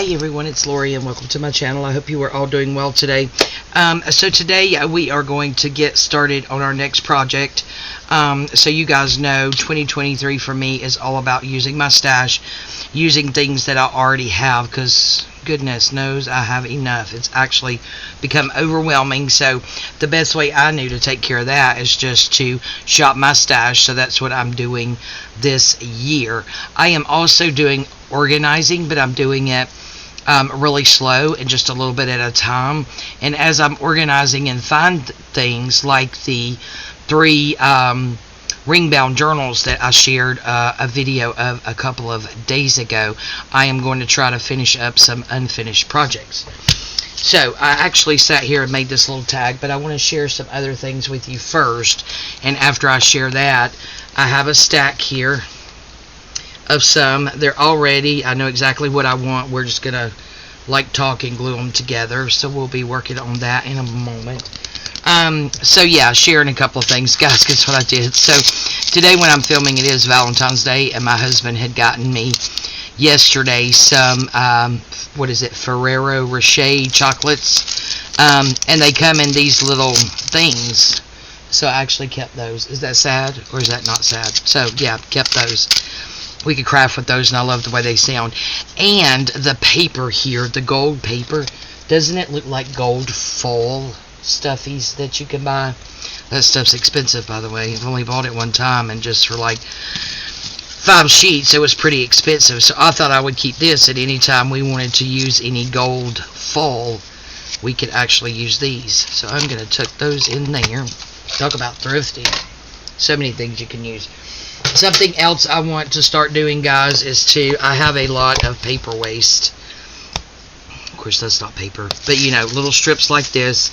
Hi everyone, it's Lori and welcome to my channel. I hope you are all doing well today. So today we are going to get started on our next project. So you guys know 2023 for me is all about using my stash, using things that I already have, because goodness knows I have enough. It's actually become overwhelming, so the best way I knew to take care of that is just to shop my stash. So that's what I'm doing this year. I am also doing organizing, but I'm doing it really slow and just a little bit at a time. And as I'm organizing and find things like the 3 ring-bound journals that I shared a video of a couple of days ago, I am going to try to finish up some unfinished projects. So I actually sat here and made this little tag, but I want to share some other things with you first. And after I share that, I have a stack here of some. They're all ready. I know exactly what I want. We're just going to like talk and glue them together. So we'll be working on that in a moment. So yeah, sharing a couple of things, guys. Guess what I did? So today when I'm filming, it is Valentine's Day, and my husband had gotten me yesterday some, what is it, Ferrero Rocher chocolates, and they come in these little things. So I actually kept those. Is that sad, or is that not sad? So yeah, kept those. We could craft with those, and I love the way they sound. And the paper here, the gold paper, doesn't it look like gold foil stuffies that you can buy? That stuff's expensive, by the way. I've only bought it one time, and just for like 5 sheets, it was pretty expensive. So I thought I would keep this, at any time we wanted to use any gold foil, we could actually use these. So I'm going to tuck those in there. Talk about thrifty. So many things you can use. Something else I want to start doing, guys, is I have a lot of paper waste. Of course, that's not paper, but you know, little strips like this.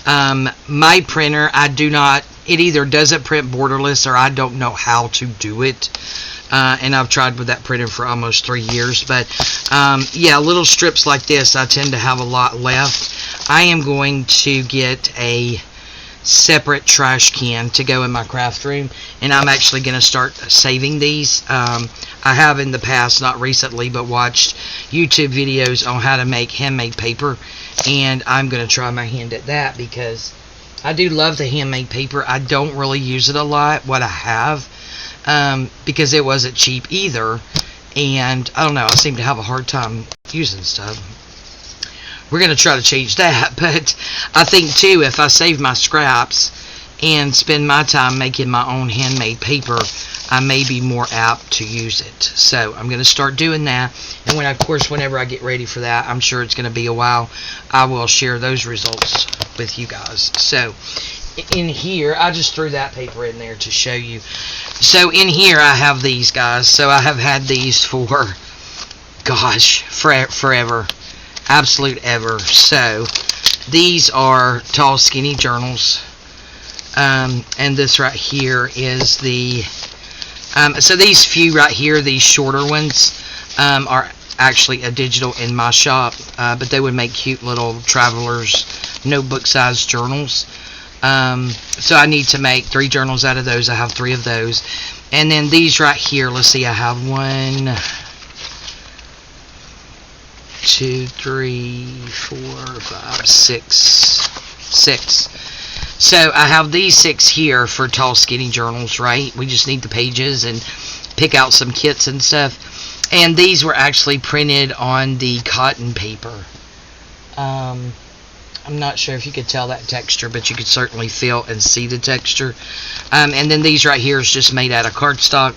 My printer, it either doesn't print borderless, or I don't know how to do it. And I've tried with that printer for almost 3 years. But yeah, little strips like this, I tend to have a lot left. I am going to get a separate trash can to go in my craft room, and I'm actually going to start saving these. I have in the past, not recently, but watched YouTube videos on how to make handmade paper, and I'm going to try my hand at that, because I do love the handmade paper. I don't really use it a lot, what I have, because it wasn't cheap either, and I don't know, I seem to have a hard time using stuff. We're going to try to change that, but I think too, if I save my scraps and spend my time making my own handmade paper, I may be more apt to use it. So I'm going to start doing that, and whenever I get ready for that, I'm sure it's going to be a while, I will share those results with you guys. So in here, I just threw that paper in there to show you. So in here I have these, guys. So I have had these for, gosh, forever. Absolute ever. So these are tall skinny journals, and this right here is the so these few right here, these shorter ones, are actually a digital in my shop, but they would make cute little travelers notebook size journals. So I need to make 3 journals out of those. I have 3 of those. And then these right here, let's see, I have 1, 2, 3, 4, 5, 6. So I have these 6 here for tall skinny journals, right? We just need the pages and pick out some kits and stuff. And these were actually printed on the cotton paper. I'm not sure if you could tell that texture, but you could certainly feel and see the texture. And then these right here is just made out of cardstock.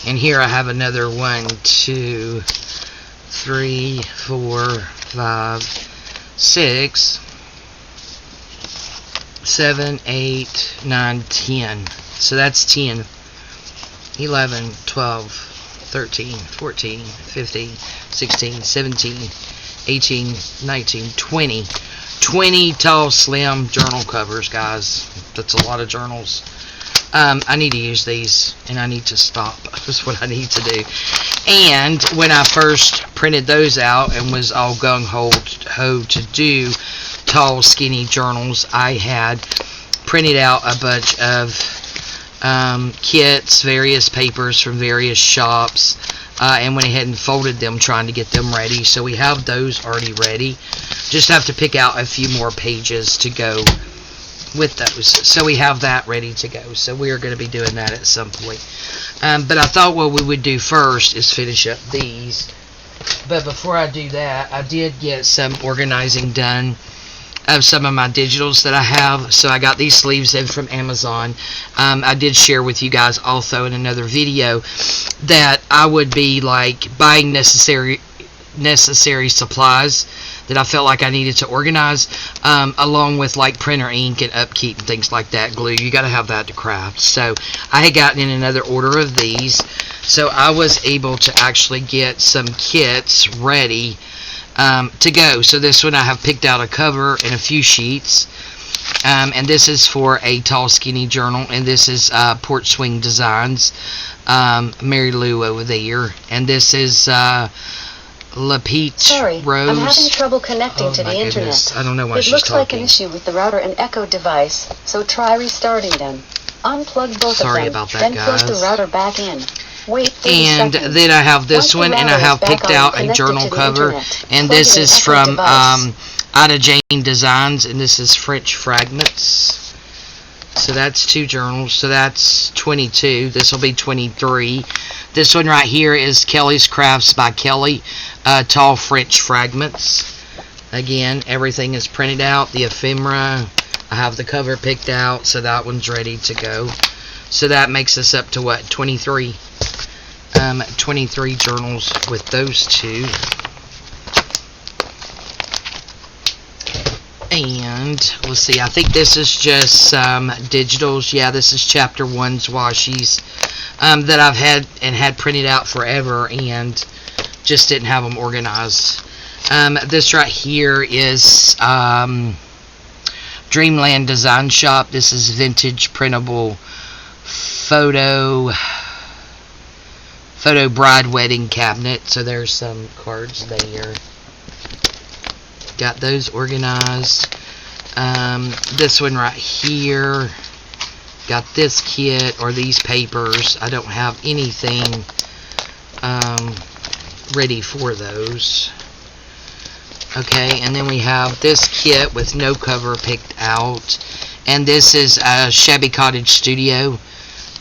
And here I have another 1, 2, 3, 4, 5, 6, 7, 8, 9, 10. So that's 10, 11, 12, 13, 14, 15, 16, 17, 18, 19, 20. 20 tall, slim journal covers, guys. That's a lot of journals. I need to use these, and I need to stop. That's what I need to do. And when I first printed those out and was all gung-ho to do tall, skinny journals, I had printed out a bunch of kits, various papers from various shops, and went ahead and folded them, trying to get them ready. So we have those already ready. Just have to pick out a few more pages to go with those. So we have that ready to go. So we are going to be doing that at some point. But I thought what we would do first is finish up these. But before I do that, I did get some organizing done of some of my digitals that I have. So I got these sleeves in from Amazon. I did share with you guys also in another video that I would be like buying necessary supplies that I felt like I needed to organize, along with like printer ink and upkeep and things like that, glue. You got to have that to craft. So I had gotten in another order of these, so I was able to actually get some kits ready to go. So this one I have picked out a cover and a few sheets, and this is for a tall skinny journal, and this is Porch Swing Designs, Mary Lou over there, and this is La Peach Sorry, Rose. I'm having trouble connecting to the internet. I don't know why it she's looks talking. like an issue with the router and Echo device, so try restarting them. Unplug both Sorry of them, about that, then guys. plug the router back in. Wait 30 And seconds. then I have this Once the one, and I router have is back picked on out a connected journal to the cover, internet, and plug this in is Echo from device. Ida Jane Designs, and this is French Fragments. So that's 2 journals, so that's 22. This will be 23. This one right here is Kelly's Crafts by Kelly, Tall French Fragments. Again, everything is printed out. The ephemera, I have the cover picked out, so that one's ready to go. So that makes us up to what, 23? 23 journals with those 2. And let's see, I think this is just some digitals. Yeah, this is chapter 1's washies that I've had printed out forever and just didn't have them organized. This right here is Dreamland Design Shop. This is vintage printable photo bride wedding cabinet. So there's some cards there. Got those organized. This one right here, got this kit or these papers. I don't have anything ready for those. Okay, and then we have this kit with no cover picked out, and this is Shabby Cottage Studio.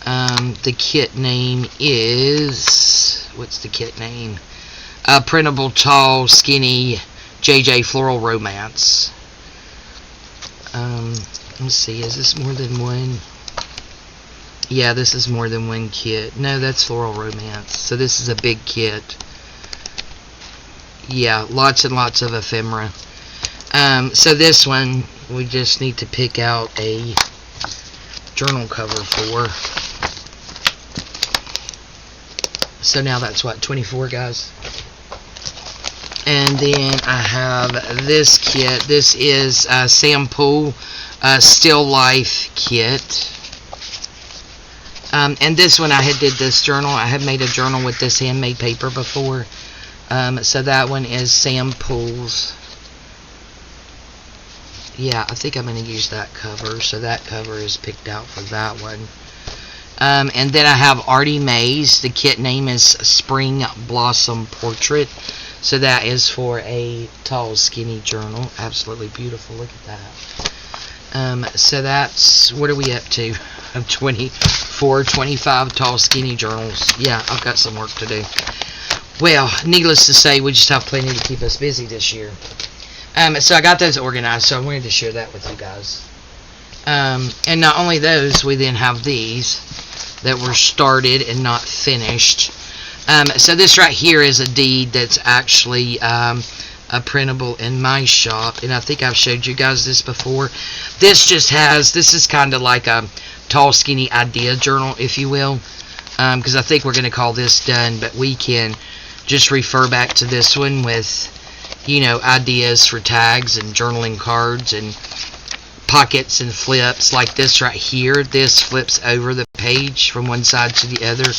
The kit name is, what's the kit name? Printable Tall Skinny JJ Floral Romance. Let's see, is this more than one? Yeah, this is more than one kit. No, that's Floral Romance. So this is a big kit. Yeah, lots and lots of ephemera. So this one, we just need to pick out a journal cover for. So now that's what, 24, guys? And then I have this kit. This is Sam Poole Still Life kit. And this one, I had did this journal. I have made a journal with this handmade paper before. So that one is Sam Poole's. Yeah, I think I'm going to use that cover. So that cover is picked out for that one. And then I have Artie Mae's. The kit name is Spring Blossom Portrait. So that is for a tall, skinny journal. Absolutely beautiful. Look at that. So that's, what are we up to? 24, 25 tall, skinny journals. Yeah, I've got some work to do. Well, needless to say, we just have plenty to keep us busy this year. So I got those organized, so I wanted to share that with you guys. And not only those, we then have these that were started and not finished. So this right here is a deed that's actually a printable in my shop, and I think I've showed you guys this before. This just has, this is kind of like a tall skinny idea journal, if you will, because I think we're going to call this done, but we can just refer back to this one with, you know, ideas for tags and journaling cards and pockets and flips like this right here. This flips over the page from one side to the other,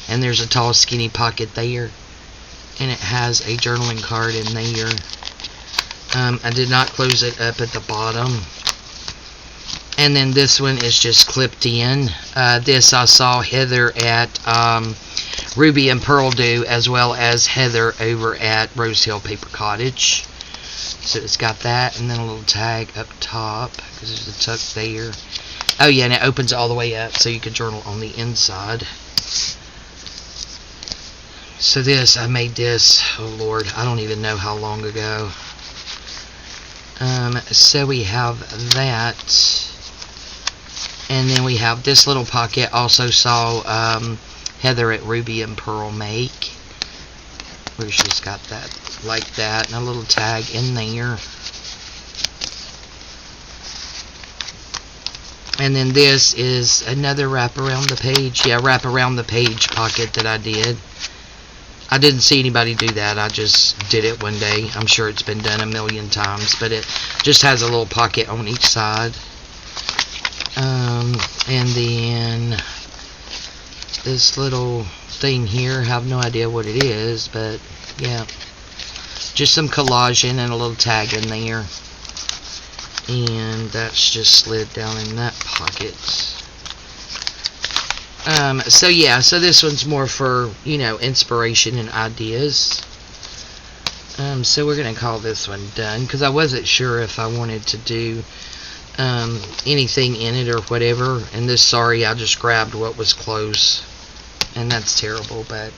and there's a tall skinny pocket there, and it has a journaling card in there. I did not close it up at the bottom. And then this one is just clipped in. This I saw Heather at Ruby and Pearl do, as well as Heather over at Rose Hill Paper Cottage. So it's got that, and then a little tag up top, because there's a tuck there. Oh yeah, and it opens all the way up, so you can journal on the inside. So this, I made this, oh Lord, I don't even know how long ago. So we have that. And then we have this little pocket. Also saw Heather at Ruby and Pearl make, where she's got that like that, and a little tag in there. And then this is another wrap around the page. Yeah, wrap around the page pocket that I did. I didn't see anybody do that. I just did it one day. I'm sure it's been done a million times, but it just has a little pocket on each side. And then this little thing here, I have no idea what it is, but yeah, just some collaging and a little tag in there. And that's just slid down in that pocket. So yeah, so this one's more for, you know, inspiration and ideas. So we're going to call this one done, because I wasn't sure if I wanted to do anything in it or whatever. And this, sorry, I just grabbed what was close, and that's terrible, but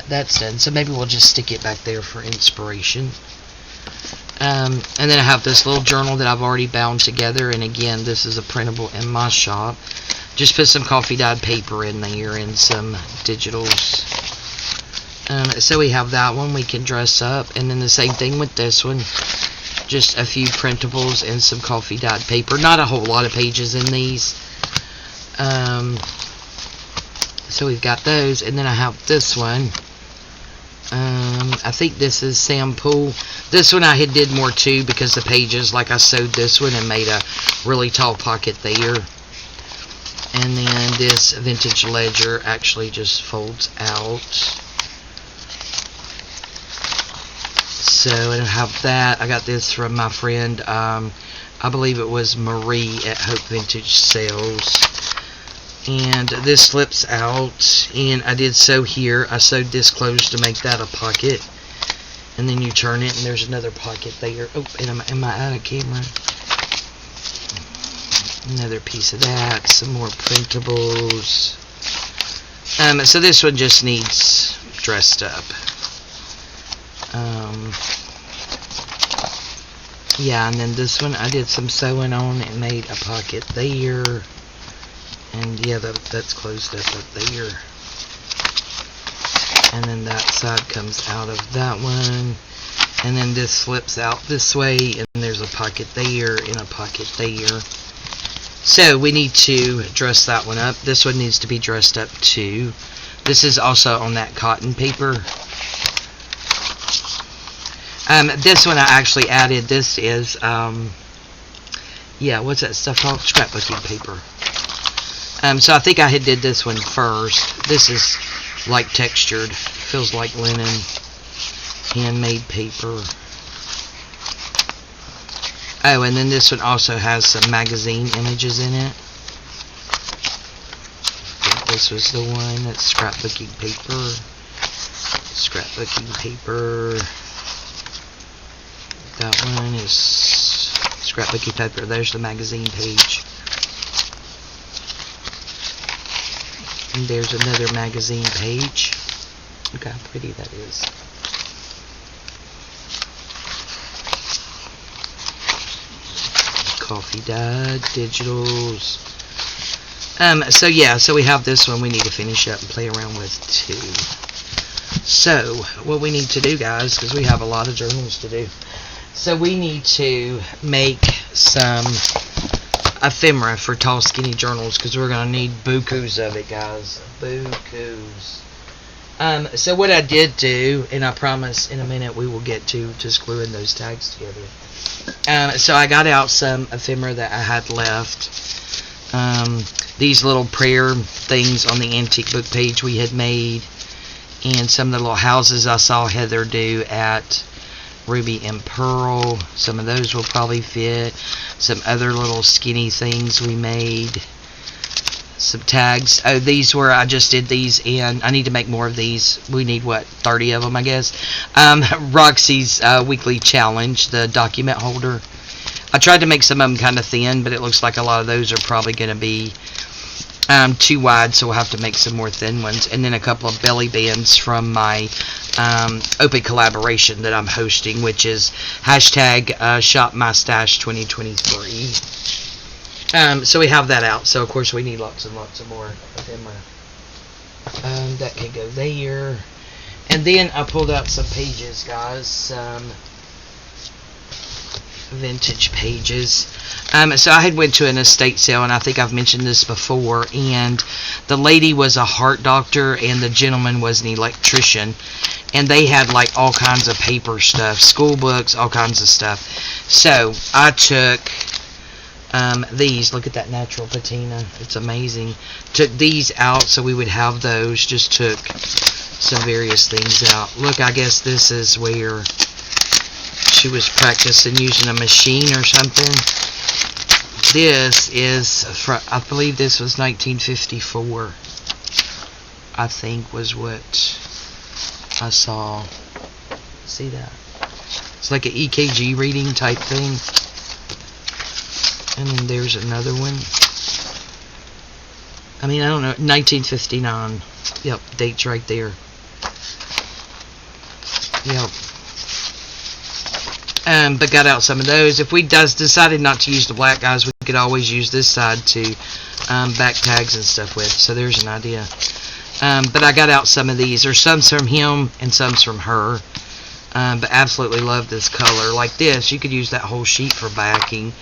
that's done. So maybe we'll just stick it back there for inspiration. And then I have this little journal that I've already bound together, and again, this is a printable in my shop. Just put some coffee dyed paper in there and some digitals. So we have that one we can dress up, and then the same thing with this one. Just a few printables and some coffee dyed paper. Not a whole lot of pages in these. So we've got those, and then I have this one. I think this is sample. This one I did more too, because the pages, like I sewed this one and made a really tall pocket there. And then this vintage ledger actually just folds out. So I have that. I got this from my friend, I believe it was Marie at Hope Vintage Sales. And this slips out, and I did sew here. I sewed this closed to make that a pocket. And then you turn it, and there's another pocket there. Oh, and am I out of camera? Another piece of that. Some more printables. So this one just needs dressed up. Yeah, and then this one I did some sewing on and made a pocket there. And yeah, that's closed up there. And then that side comes out of that one. And then this slips out this way, and there's a pocket there and a pocket there. So we need to dress that one up. This one needs to be dressed up too. This is also on that cotton paper. This one I actually added. This is, yeah, what's that stuff called? Scrapbooking paper. So I think I did this one first. This is like textured. Feels like linen. Handmade paper. Oh, and then this one also has some magazine images in it. I think this was the one. That's scrapbooking paper. Scrapbooking paper. That one is scrapbooking paper. There's the magazine page. And there's another magazine page. Look how pretty that is. Coffee dyed, digitals. So yeah, so we have this one we need to finish up and play around with too. So, what we need to do, guys, because we have a lot of journals to do. So we need to make some ephemera for tall, skinny journals, because we're going to need bukus of it, guys. Bukus. So what I did do, and I promise in a minute we will get to just gluing those tags together. So I got out some ephemera that I had left. These little prayer things on the antique book page we had made, and some of the little houses I saw Heather do at Ruby and Pearl. Some of those will probably fit. Some other little skinny things we made. some tags. Oh, these were, I just did these, and I need to make more of these. We need, what, 30 of them, I guess. Roxy's weekly challenge, the document holder. I tried to make some of them kind of thin, but it looks like a lot of those are probably going to be too wide, so we'll have to make some more thin ones. And then a couple of belly bands from my open collaboration that I'm hosting, which is hashtag #ShopMyStash2023. So we have that out. So of course we need lots and lots of more ephemera. That can go there. And then I pulled out some pages, guys. Some vintage pages. So I had went to an estate sale, and I think I've mentioned this before, and the lady was a heart doctor and the gentleman was an electrician, and they had like all kinds of paper stuff, school books, all kinds of stuff. So I took these. Look at that natural patina, it's amazing. Took these out so we would have those. Just took some various things out. Look, I guess this is where she was practicing using a machine or something. This is from, I believe this was 1954, I think was what I saw. See that? It's like an EKG reading type thing. And then there's another one. I mean, I don't know, 1959. Yep, date's right there. Yep. But got out some of those. If we decided not to use the black, guys, we could always use this side to back tags and stuff with. So there's an idea. But I got out some of these. There's some from him and some from her. But absolutely love this color. Like this, you could use that whole sheet for backing.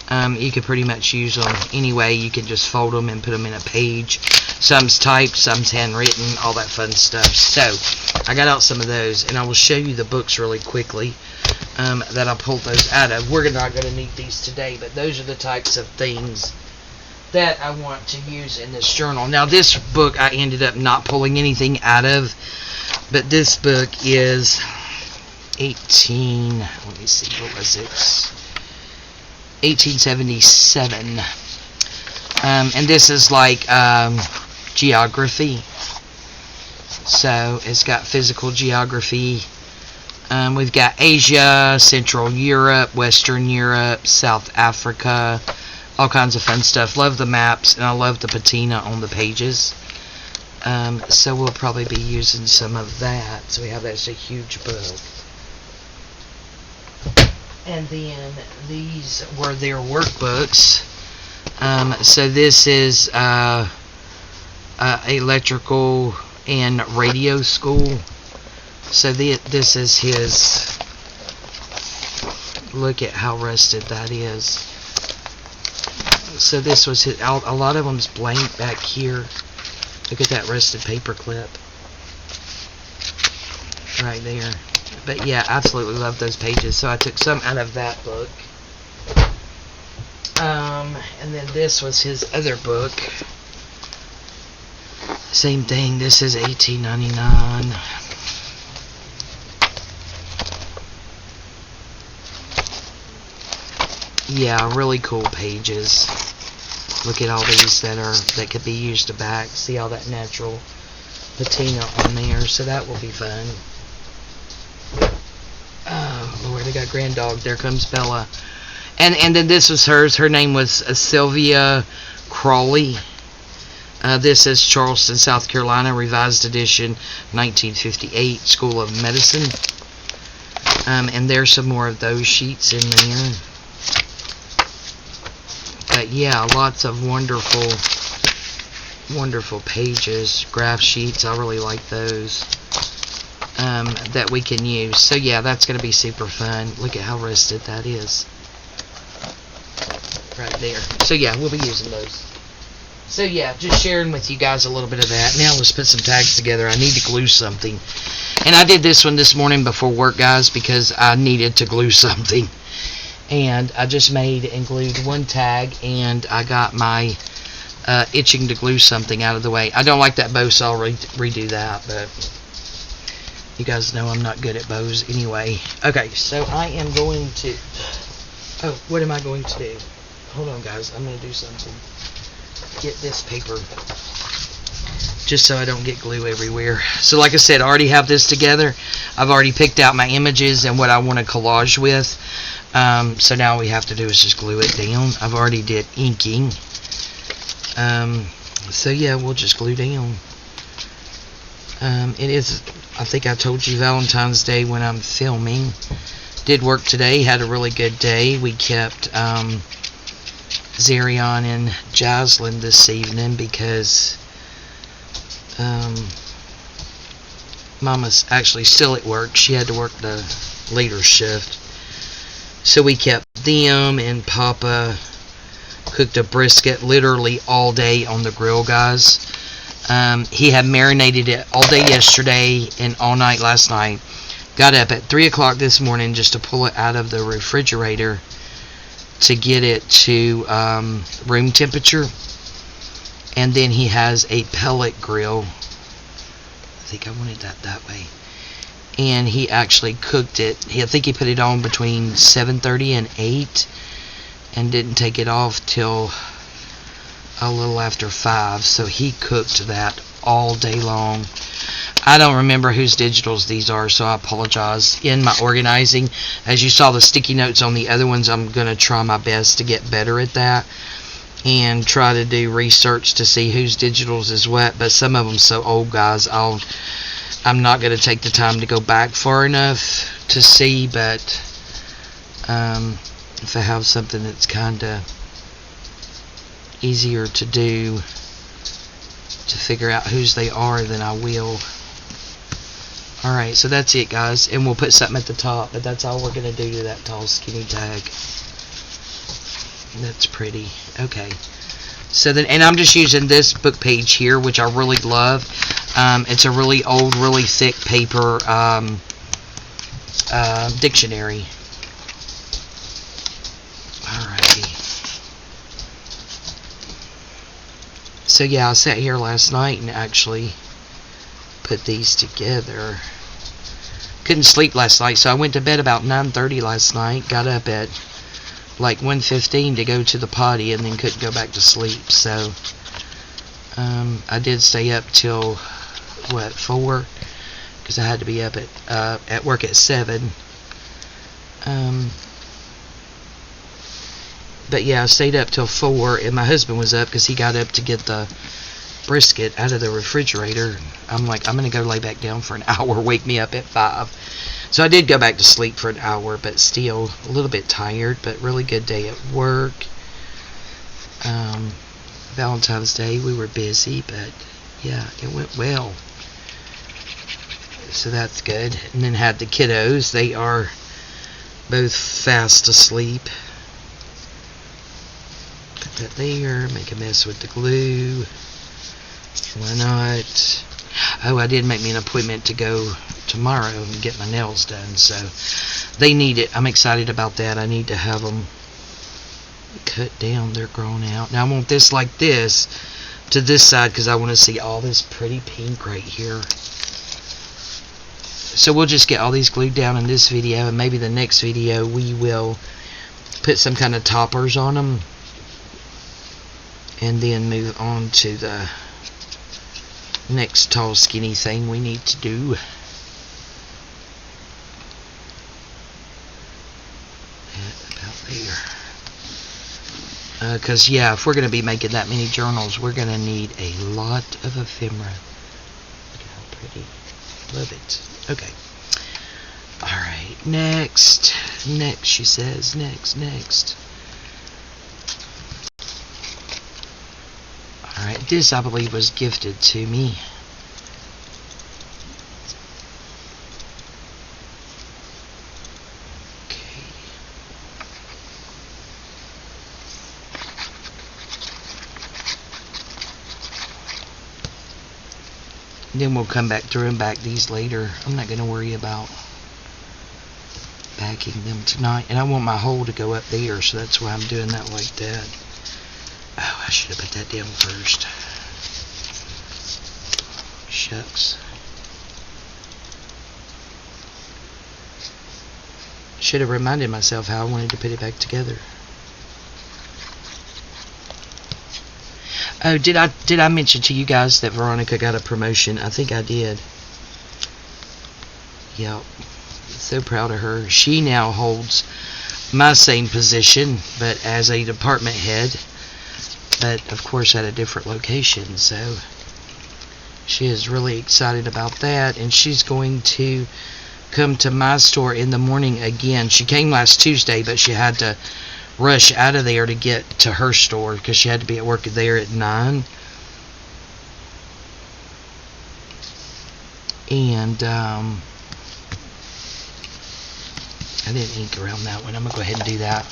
You could pretty much use them anyway. You can just fold them and put them in a page. Some's typed, some's handwritten, all that fun stuff. So I got out some of those, and I will show you the books really quickly that I pulled those out of. We're not going to need these today, but those are the types of things that I want to use in this journal. Now, this book I ended up not pulling anything out of, but this book is let me see, what was it? 1877. And this is like geography. So it's got physical geography. We've got Asia, Central Europe, Western Europe, South Africa, all kinds of fun stuff. Love the maps, and I love the patina on the pages. So we'll probably be using some of that. So we have that. It's a huge book. And then these were their workbooks. So this is electrical and radio school. So this is his. Look at how rusted that is. So this was his. A lot of them's blank back here. Look at that rusted paper clip right there. But yeah, absolutely love those pages. So I took some out of that book. And then this was his other book. Same thing. This is 1899. Yeah, really cool pages. Look at all these that could be used to back. See all that natural patina on there. So that will be fun. Oh Lord, I got grand dog. There comes Bella. And then this was hers. Her name was Sylvia Crawley. This is Charleston, South Carolina, revised edition, 1958, School of Medicine. And there's some more of those sheets in there. But yeah, lots of wonderful, wonderful pages, graph sheets. I really like those. That we can use. So yeah, that's going to be super fun. Look at how rusted that is. Right there. So yeah, we'll be using those. So yeah, just sharing with you guys a little bit of that. Now let's put some tags together. I need to glue something. And I did this one this morning before work, guys, because I needed to glue something. And I just made and glued one tag, and I got my itching to glue something out of the way. I don't like that bow, so I'll redo that, but you guys know I'm not good at bows anyway. Okay, so I am going to... Oh, what am I going to do? Hold on, guys. I'm going to do something. get this paper just so I don't get glue everywhere. So like I said, I already have this together. I've already picked out my images and what I want to collage with. So now all we have to do is just glue it down. I've already did inking. So yeah, we'll just glue down. It is, I think I told you, Valentine's Day when I'm filming. Did work today, had a really good day. We kept Zarion and Jocelyn this evening because Mama's actually still at work. She had to work the later shift. So we kept them, and Papa cooked a brisket literally all day on the grill, guys. He had marinated it all day yesterday and all night last night. Got up at 3 o'clock this morning just to pull it out of the refrigerator to get it to room temperature. And then he has a pellet grill. I think I wanted that way. And he actually cooked it. I think he put it on between 7:30 and 8 and didn't take it off till a little after 5. So he cooked that all day long. I don't remember whose digitals these are, so I apologize. In my organizing, as you saw the sticky notes on the other ones, I'm going to try my best to get better at that and try to do research to see whose digitals is what. But some of them so old, guys, I'm not going to take the time to go back far enough to see. But if I have something that's kind of easier to do to figure out whose they are, then I will. Alright, so that's it, guys, and we'll put something at the top, but that's all we're going to do to that tall skinny tag. That's pretty. Okay, so then, and I'm just using this book page here, which I really love. It's a really old, really thick paper dictionary. Alrighty. So yeah, I sat here last night and actually put these together. Couldn't sleep last night, so I went to bed about 9:30 last night. Got up at like 1:15 to go to the potty, and then couldn't go back to sleep. So I did stay up till what, 4, because I had to be up at work at 7. But yeah, I stayed up till 4, and my husband was up because he got up to get the brisket out of the refrigerator. I'm like, I'm going to go lay back down for an hour, wake me up at 5. So I did go back to sleep for an hour, but still a little bit tired, but really good day at work. Valentine's Day, we were busy, but yeah, it went well. So that's good. And then had the kiddos. They are both fast asleep. Put that there, make a mess with the glue. Why not? Oh, I did make me an appointment to go tomorrow and get my nails done, so they need it. I'm excited about that. I need to have them cut down. They're grown out. Now I want this like this to this side because I want to see all this pretty pink right here. So we'll just get all these glued down in this video, and maybe the next video we will put some kind of toppers on them and then move on to the next tall skinny thing we need to do. About there. Because yeah, if we're going to be making that many journals, we're going to need a lot of ephemera. Look at how pretty. Love it. Okay. Alright, next, she says, next. Alright, this I believe was gifted to me. Okay. Then we'll come back through and back these later. I'm not going to worry about backing them tonight. And I want my hole to go up there, so that's why I'm doing that like that. Oh, I should have put that down first. Shucks. Should have reminded myself how I wanted to put it back together. Oh, did I mention to you guys that Veronica got a promotion? I think I did. Yep. So proud of her. She now holds my same position, but as a department head, but of course at a different location. So she is really excited about that, and she's going to come to my store in the morning again. She came last Tuesday, but she had to rush out of there to get to her store because she had to be at work there at 9. And I didn't ink around that one. I'm going to go ahead and do that.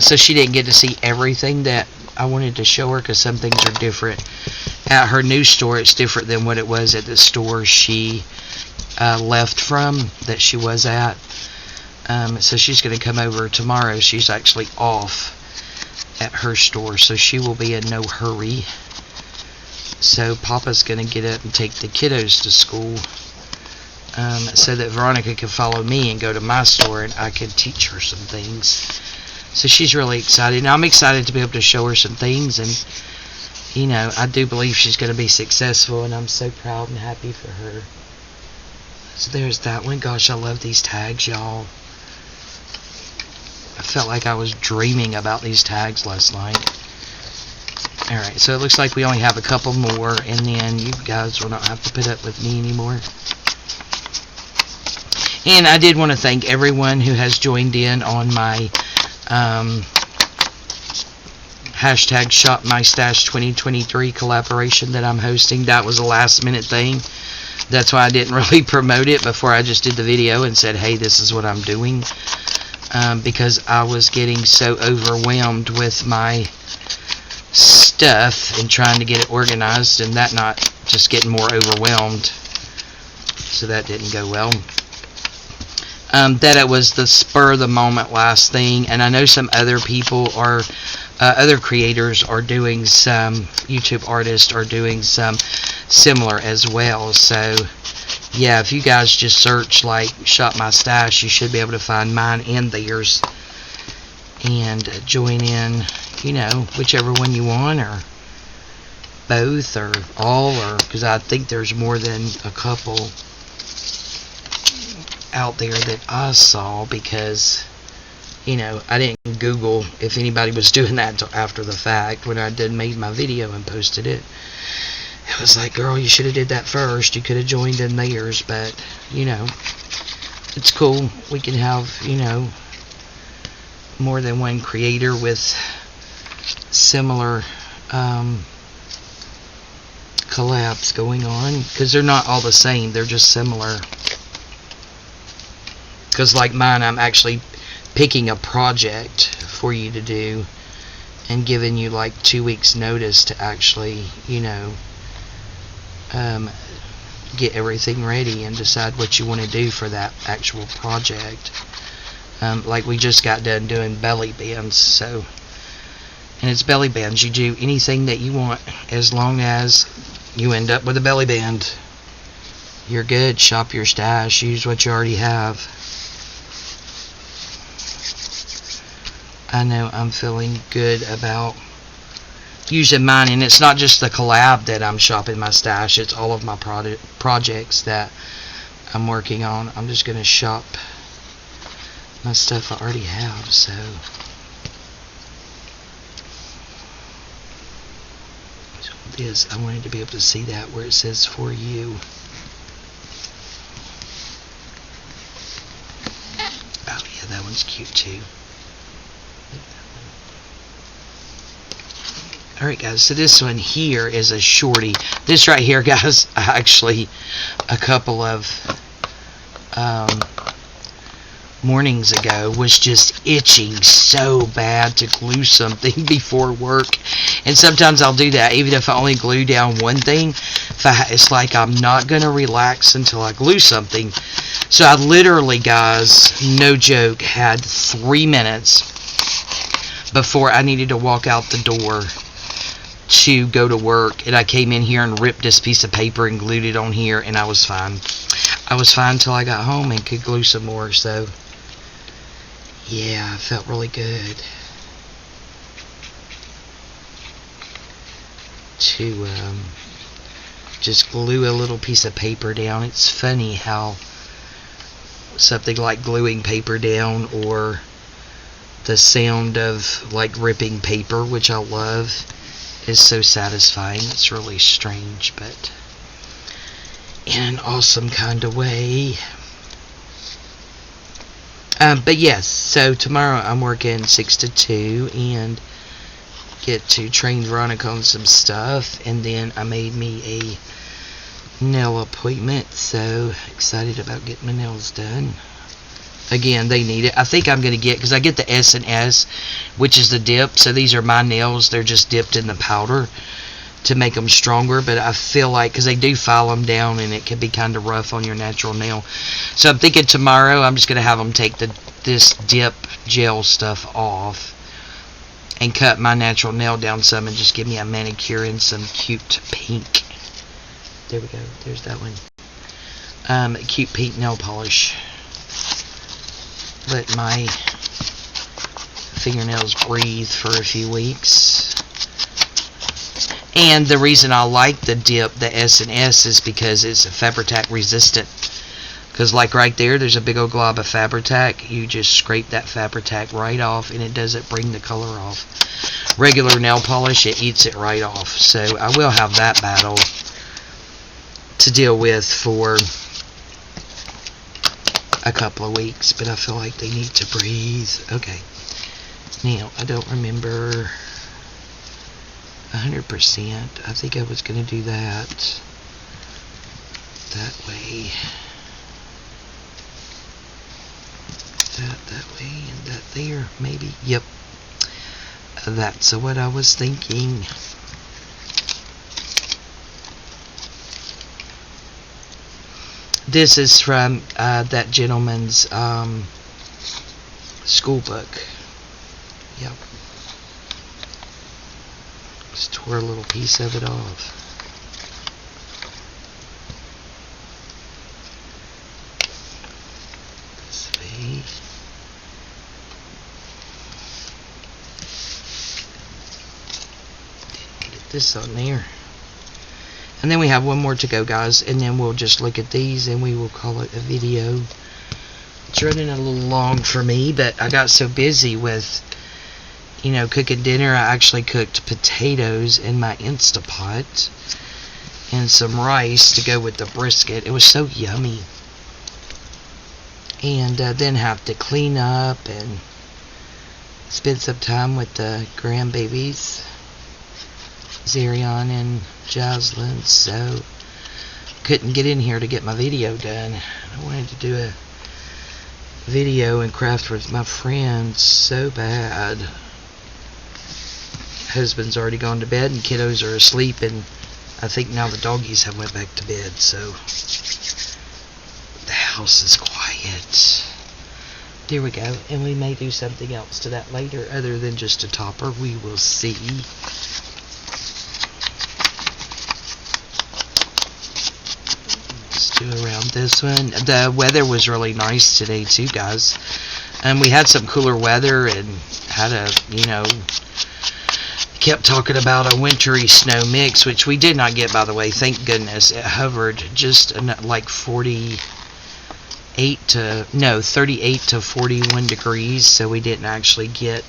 So she didn't get to see everything that I wanted to show her because some things are different. At her new store, it's different than what it was at the store she left from, that she was at. So she's going to come over tomorrow. She's actually off at her store, so she will be in no hurry. So Papa's going to get up and take the kiddos to school, so that Veronica can follow me and go to my store and I can teach her some things. So she's really excited. Now I'm excited to be able to show her some things, and you know, I do believe she's going to be successful, and I'm so proud and happy for her. So there's that one. Gosh, I love these tags, y'all. I felt like I was dreaming about these tags last night. Alright, so it looks like we only have a couple more, and then you guys will not have to put up with me anymore. And I did want to thank everyone who has joined in on my hashtag Shop My Stash 2023 collaboration that I'm hosting. That was a last minute thing. That's why I didn't really promote it before I just did the video and said, hey, this is what I'm doing. Because I was getting so overwhelmed with my stuff and trying to get it organized, and that not just getting more overwhelmed. So that didn't go well. That it was the spur of the moment last thing, and I know some other people are, other creators are doing some, YouTube artists are doing some similar as well. So yeah, if you guys just search like Shop My Stash, you should be able to find mine and theirs and join in, you know, whichever one you want, or both, or all, or because I think there's more than a couple out there that I saw, because you know, I didn't Google if anybody was doing that until after the fact. When I made my video and posted it, it was like, girl, you should have did that first. You could have joined in theirs. But you know, it's cool. We can have, you know, more than one creator with similar collabs going on, because they're not all the same, they're just similar. Because like mine, I'm actually picking a project for you to do and giving you like 2 weeks notice to actually, you know, get everything ready and decide what you want to do for that actual project. Like we just got done doing belly bands, so, and it's belly bands, you do anything that you want as long as you end up with a belly band. You're good. Shop your stash, use what you already have. I know I'm feeling good about using mine, and it's not just the collab that I'm shopping my stash, it's all of my projects that I'm working on. I'm just going to shop my stuff I already have. So this, I wanted to be able to see that where it says for you. Oh yeah, that one's cute too. Alright guys, so this one here is a shorty. This right here, guys, actually a couple of mornings ago was just itching so bad to glue something before work. And sometimes I'll do that even if I only glue down one thing. It's like I'm not going to relax until I glue something. So I literally, guys, no joke, had 3 minutes before I needed to walk out the door to go to work, and I came in here and ripped this piece of paper and glued it on here, and I was fine. I was fine until I got home and could glue some more. So yeah, I felt really good. to just glue a little piece of paper down. It's funny how something like gluing paper down, or the sound of like ripping paper, which I love, is so satisfying. It's really strange, but in an awesome kind of way. But yes, so tomorrow I'm working 6 to 2 and get to train Veronica on some stuff, and then I made me a nail appointment, so excited about getting my nails done. Again, they need it. I think I'm going to get, because I get the S&S, which is the dip, so these are my nails. They're just dipped in the powder to make them stronger, but I feel like, because they do file them down and it can be kind of rough on your natural nail, so I'm thinking tomorrow I'm just going to have them take this dip gel stuff off and cut my natural nail down some and just give me a manicure in some cute pink. There we go, there's that one. Cute pink nail polish. Let my fingernails breathe for a few weeks. And the reason I like the dip, the S&S, is because it's Fabri-Tac resistant. Because like right there's a big old glob of Fabri-Tac. You just scrape that Fabri-Tac right off and it doesn't bring the color off. Regular nail polish, it eats it right off. So I will have that battle to deal with for a couple of weeks. But I feel like they need to breathe. Okay. Now, I don't remember 100%. I think I was going to do that way. That way, and that there, maybe. Yep. That's what I was thinking. This is from that gentleman's school book. Yep. Just tore a little piece of it off. This way. Get this on there. And then we have one more to go, guys, and then we'll just look at these and we will call it a video. It's running a little long for me, but I got so busy with, you know, cooking dinner. I actually cooked potatoes in my Instapot and some rice to go with the brisket. It was so yummy. And then have to clean up and spend some time with the grandbabies, Zarion and Jocelyn, so couldn't get in here to get my video done. I wanted to do a video and craft with my friends so bad. Husband's already gone to bed and kiddos are asleep, and I think now the doggies have went back to bed, so the house is quiet. There we go, and we may do something else to that later other than just a topper. We will see. Let's do around this one. The weather was really nice today too, guys. We had some cooler weather and had a, you know, kept talking about a wintry snow mix, which we did not get, by the way. Thank goodness. It hovered just like 38 to 41 degrees, so we didn't actually get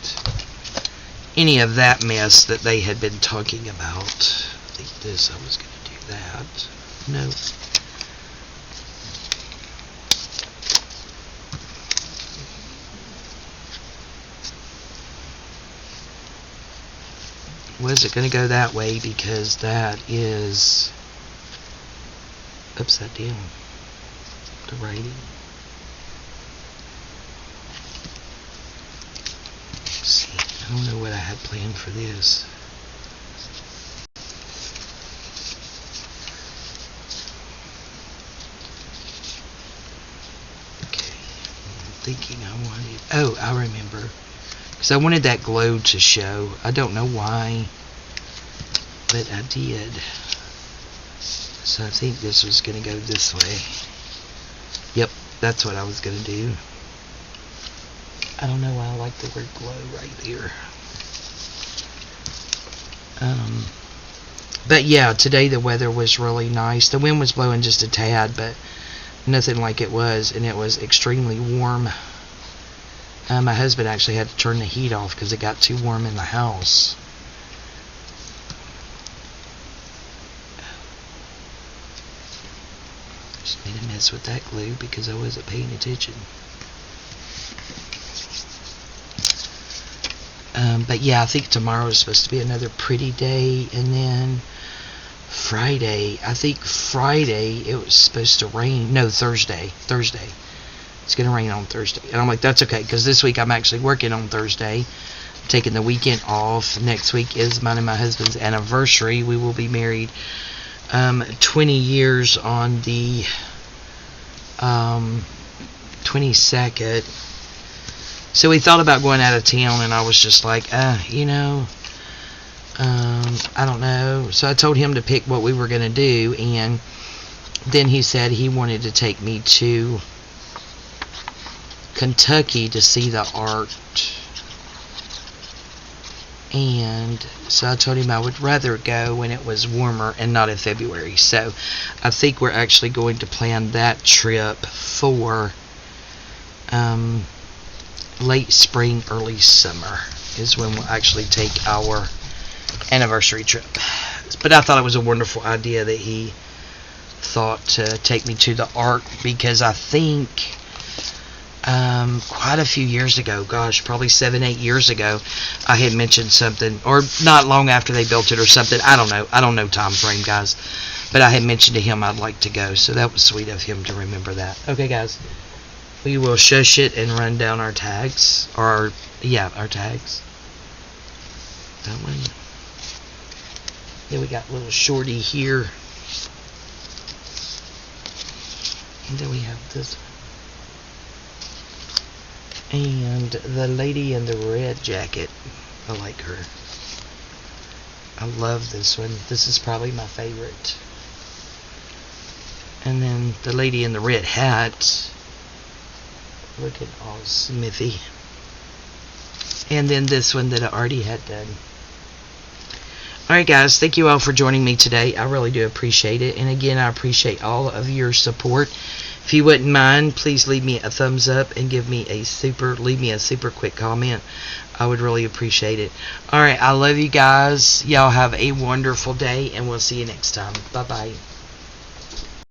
any of that mess that they had been talking about. I think this, I was going to do that. No. Was it going to go that way because that is upside down, the writing. Let's see, I don't know what I had planned for this. Okay, I'm thinking I wanted, oh, I remember. Because I wanted that glow to show. I don't know why, but I did. So I think this was going to go this way. Yep, that's what I was going to do. I don't know why I like the word glow right there. But yeah, today the weather was really nice. The wind was blowing just a tad, but nothing like it was, and it was extremely warm. My husband actually had to turn the heat off because it got too warm in the house. Just made a mess with that glue because I wasn't paying attention. But yeah, I think tomorrow is supposed to be another pretty day, and then Friday, I think Friday it was supposed to rain. No, Thursday. It's going to rain on Thursday. And I'm like, that's okay, because this week I'm actually working on Thursday. I'm taking the weekend off. Next week is mine and my husband's anniversary. We will be married 20 years on the 22nd. So we thought about going out of town, and I was just like, I don't know. So I told him to pick what we were going to do, and then he said he wanted to take me to Kentucky to see the art. And so I told him I would rather go when it was warmer and not in February. So I think we're actually going to plan that trip for late spring, early summer is when we'll actually take our anniversary trip. But I thought it was a wonderful idea that he thought to take me to the art, because I think quite a few years ago, gosh, probably 7-8 years ago, I had mentioned something, or not long after they built it or something. I don't know time frame, guys, but I had mentioned to him I'd like to go, so that was sweet of him to remember that. Okay, guys, we will shush it and run down our tags, our tags. That one. Yeah, we got little shorty here, and then we have this one. And the lady in the red jacket, I like her. I love this one. This is probably my favorite. And then the lady in the red hat, looking all smithy. And then this one that I already had done. Alright guys, thank you all for joining me today. I really do appreciate it. And again, I appreciate all of your support. If you wouldn't mind, please leave me a thumbs up and leave me a super quick comment. I would really appreciate it. Alright, I love you guys. Y'all have a wonderful day, and we'll see you next time. Bye-bye.